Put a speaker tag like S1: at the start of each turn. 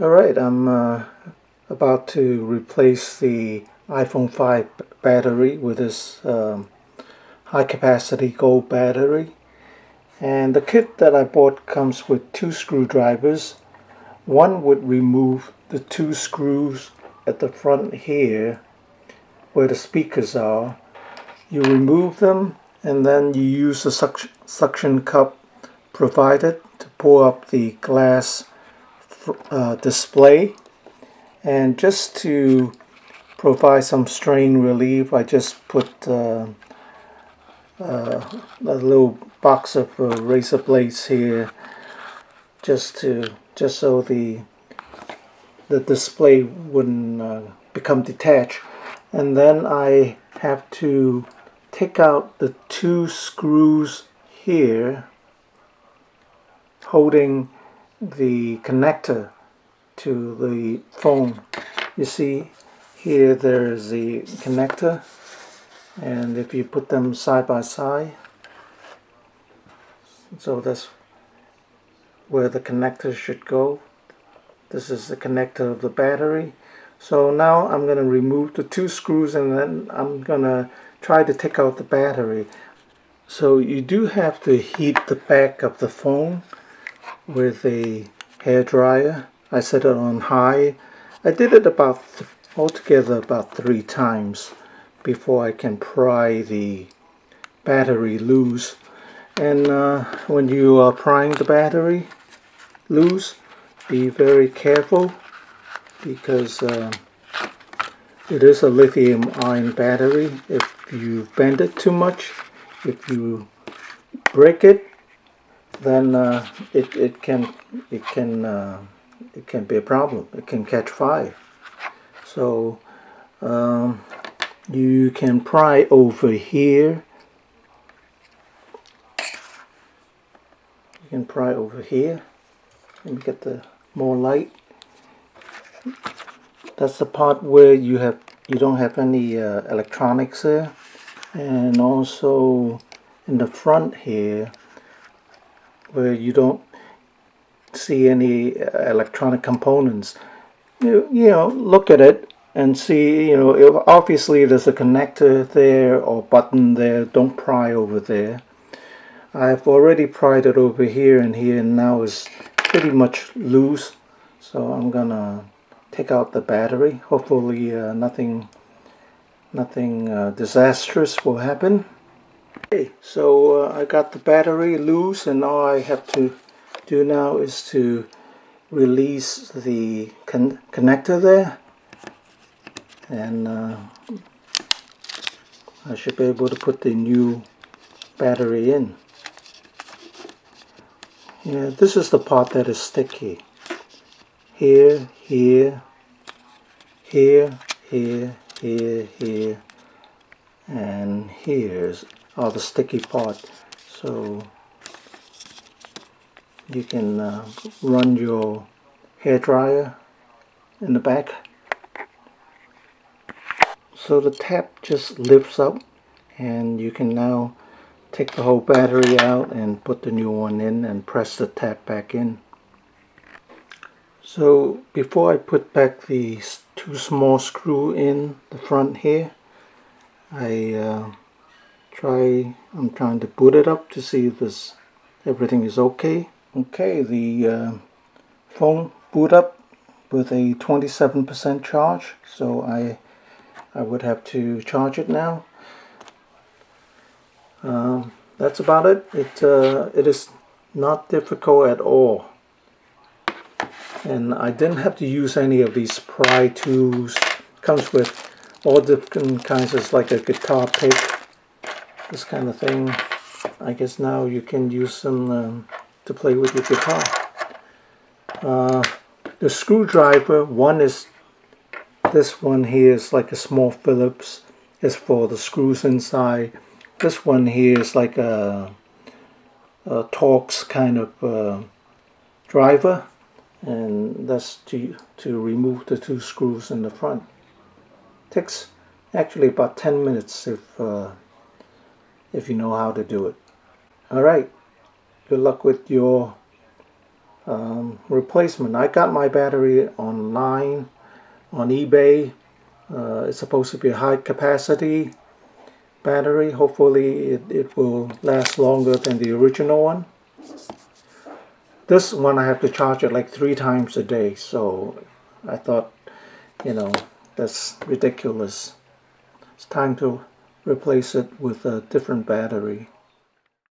S1: Alright, I'm about to replace the iPhone 5 battery with this high capacity gold battery. And the kit that I bought comes with two screwdrivers. One would remove the two screws at the front here where the speakers are. You remove them and then you use the suction cup provided to pour up the glass display. And just to provide some strain relief, I just put a little box of razor blades here, just so the display wouldn't become detached. And then I have to take out the two screws here holding the connector to the phone. You see here there's the connector, and if you put them side by side, so that's where the connector should go. This is the connector of the battery. So now I'm going to remove the two screws and then I'm going to try to take out the battery. So you do have to heat the back of the phone with a hair dryer. I set it on high. I did it altogether about 3 times before I can pry the battery loose. And when you are prying the battery loose, be very careful, because it is a lithium ion battery. If you bend it too much, if you break it, then it can be a problem. It can catch fire. So you can pry over here. You can pry over here. Let me get the more light. That's the part where you don't have any electronics there, and also in the front here where you don't see any electronic components. You know, look at it and see, you know, if obviously there's a connector there or button there. Don't pry over there. I've already pried it over here and here, and now it's pretty much loose. So I'm gonna take out the battery. Hopefully nothing disastrous will happen. Okay, so I got the battery loose, and all I have to do now is to release the connector there, and I should be able to put the new battery in. Yeah, this is the part that is sticky. Here, here, here, here, here, here, and here's all the sticky part. So you can run your hair dryer in the back. So the tap just lifts up, and you can now take the whole battery out and put the new one in and press the tap back in. So before I put back the two small screws in the front here, I'm trying to boot it up to see if everything is okay. Okay, the phone boot up with a 27% charge, so I would have to charge it now. That's about it. It is not difficult at all, and I didn't have to use any of these pry tools. Comes with all different kinds, of like a guitar pick, this kind of thing. I guess now you can use them to play with your guitar. The screwdriver, this one here is like a small Phillips. It's for the screws inside. This one here is like a torx kind of driver, and that's to remove the two screws in the front. Takes actually about 10 minutes if you know how to do it. Alright, good luck with your replacement. I got my battery online on eBay. It's supposed to be a high capacity battery. Hopefully it will last longer than the original one. This one I have to charge it like 3 times a day, so I thought, that's ridiculous. It's time to replace it with a different battery.